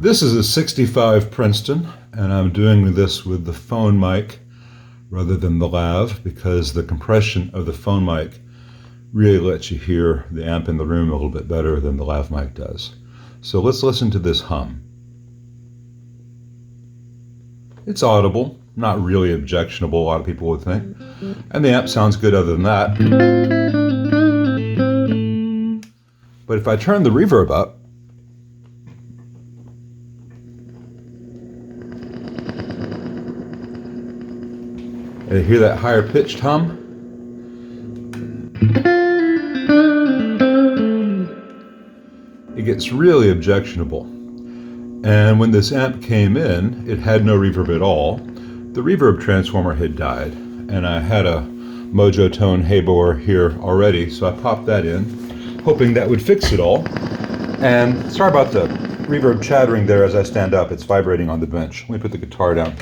This is a 65 Princeton, and I'm doing this with the phone mic rather than the lav because the compression of the phone mic really lets you hear the amp in the room a little bit better than the lav mic does. So let's listen to this hum. It's audible, not really objectionable, a lot of people would think. And the amp sounds good other than that. But if I turn the reverb up, and you hear that higher pitched hum, it gets really objectionable. And when this amp came in, it had no reverb at all. The reverb transformer had died, and I had a Mojo Tone Haybore here already, so I popped that in, hoping that would fix it all. And sorry about the reverb chattering there as I stand up. It's vibrating on the bench. Let me put the guitar down.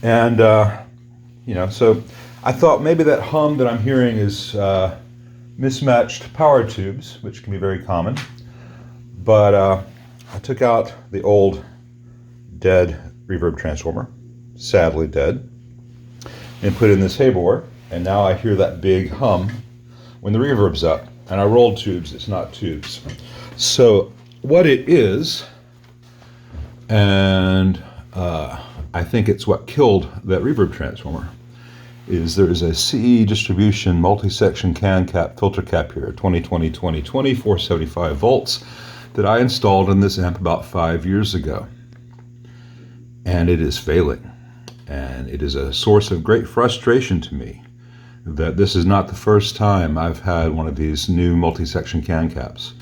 And, so I thought maybe that hum that I'm hearing is mismatched power tubes, which can be very common. But I took out the old dead reverb transformer, sadly dead, and put in this Haybore, and now I hear that big hum when the reverb's up. And I rolled tubes, it's not tubes. So what it is, and I think it's what killed that reverb transformer, is there's a CE distribution multi-section can cap filter cap here, 2020-2020, 475 volts, that I installed in this amp about 5 years ago. And it is failing. And it is a source of great frustration to me that this is not the first time I've had one of these new multi-section can caps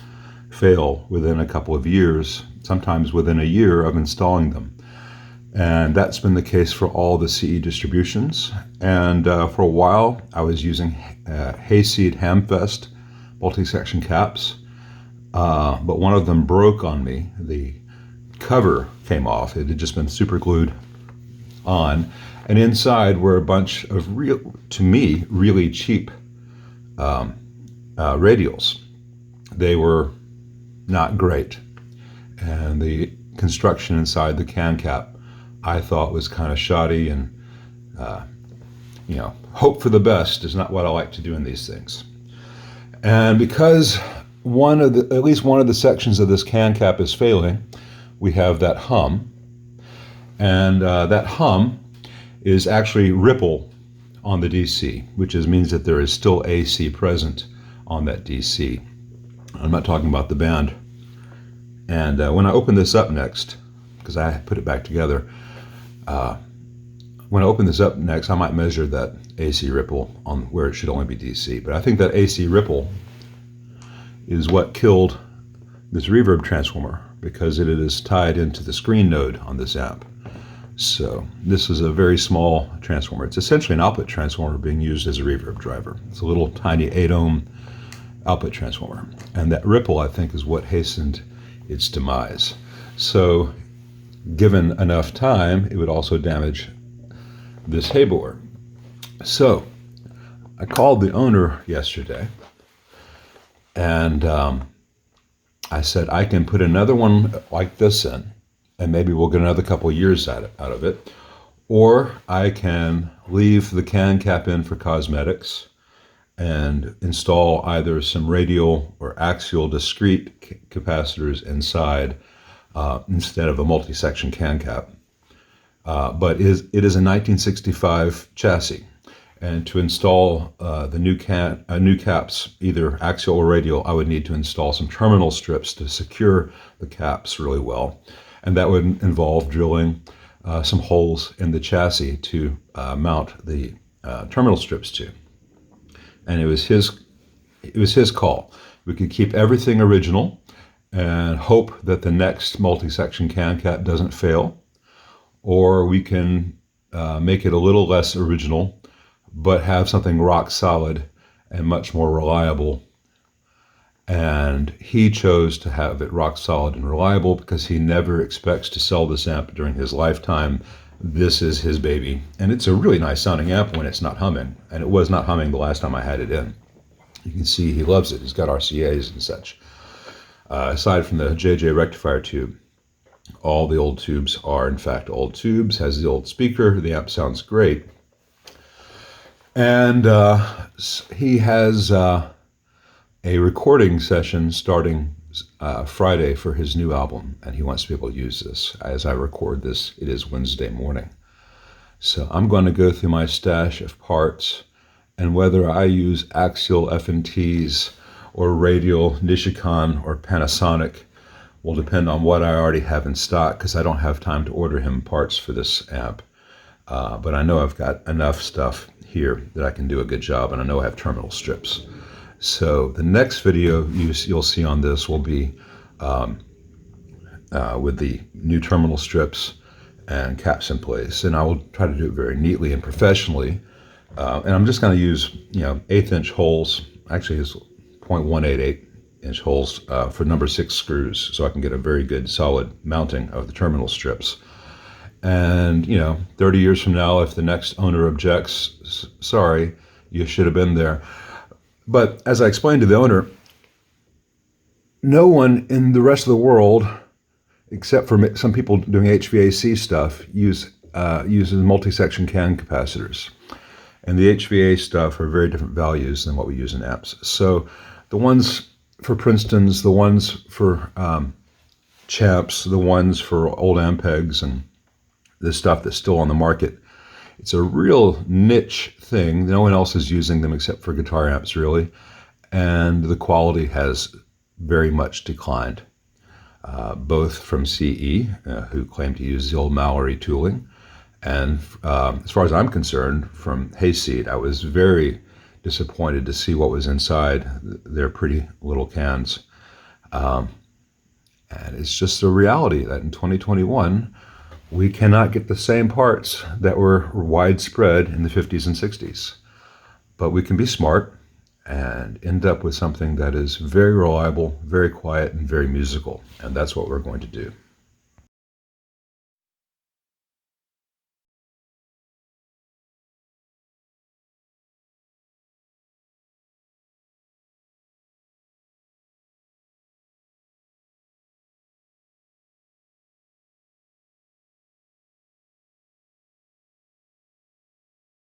fail within a couple of years, sometimes within a year of installing them. And that's been the case for all the CE distributions. And for a while, I was using Hayseed Hamfest multi-section caps, but one of them broke on me. The cover came off. It had just been super glued on. And inside were a bunch of to me, really cheap radials. They were not great. And the construction inside the can cap I thought was kind of shoddy, and hope for the best is not what I like to do in these things. And because at least one of the sections of this can cap is failing, we have that hum, and that hum is actually ripple on the DC, which means that there is still AC present on that DC. I'm not talking about the band. And when I open this up next, because I put it back together, when I open this up next, I might measure that AC ripple on where it should only be DC. But I think that AC ripple is what killed this reverb transformer, because it is tied into the screen node on this amp. So this is a very small transformer. It's essentially an output transformer being used as a reverb driver. It's a little tiny 8 ohm output transformer. And that ripple, I think, is what hastened its demise. So given enough time, it would also damage this Haybore. So I called the owner yesterday, and I said, I can put another one like this in, and maybe we'll get another couple of years out of it, or I can leave the can cap in for cosmetics and install either some radial or axial discrete capacitors inside instead of a multi-section can cap. But it is a 1965 chassis, and to install the new caps, either axial or radial, I would need to install some terminal strips to secure the caps really well, and that would involve drilling some holes in the chassis to mount the terminal strips to. And it was his call. We could keep everything original and hope that the next multi-section can cap doesn't fail, or we can make it a little less original, but have something rock solid and much more reliable. And he chose to have it rock solid and reliable because he never expects to sell this amp during his lifetime. This is his baby, and it's a really nice sounding amp when it's not humming, and it was not humming the last time I had it in. You can see he loves it. He's got RCAs and such. Aside from the JJ rectifier tube. All the old tubes are, in fact, old tubes. Has the old speaker. The amp sounds great. And he has a recording session starting Friday for his new album, and he wants to be able to use this. As I record this, it is Wednesday morning. So I'm going to go through my stash of parts, and whether I use axial FNTs or radial Nishikon or Panasonic will depend on what I already have in stock, because I don't have time to order him parts for this amp. But I know I've got enough stuff here that I can do a good job, and I know I have terminal strips. So the next video you'll see on this will be with the new terminal strips and caps in place, and I will try to do it very neatly and professionally. And I'm just going to use 1/8 inch holes. Actually, it's 0.188 inch holes for number 6 screws, so I can get a very good solid mounting of the terminal strips. And 30 years from now, if the next owner objects, sorry, you should have been there. But as I explained to the owner, no one in the rest of the world, except for some people doing HVAC stuff, uses multi-section can capacitors. And the HVA stuff are very different values than what we use in amps. So the ones for Princetons, the ones for Champs, the ones for old Ampegs, and the stuff that's still on the market, it's a real niche thing. No one else is using them except for guitar amps, really. And the quality has very much declined, both from CE, who claim to use the old Mallory tooling, and as far as I'm concerned, from Hayseed. I was very disappointed to see what was inside their pretty little cans. And it's just a reality that in 2021, we cannot get the same parts that were widespread in the 50s and 60s. But we can be smart and end up with something that is very reliable, very quiet, and very musical. And that's what we're going to do.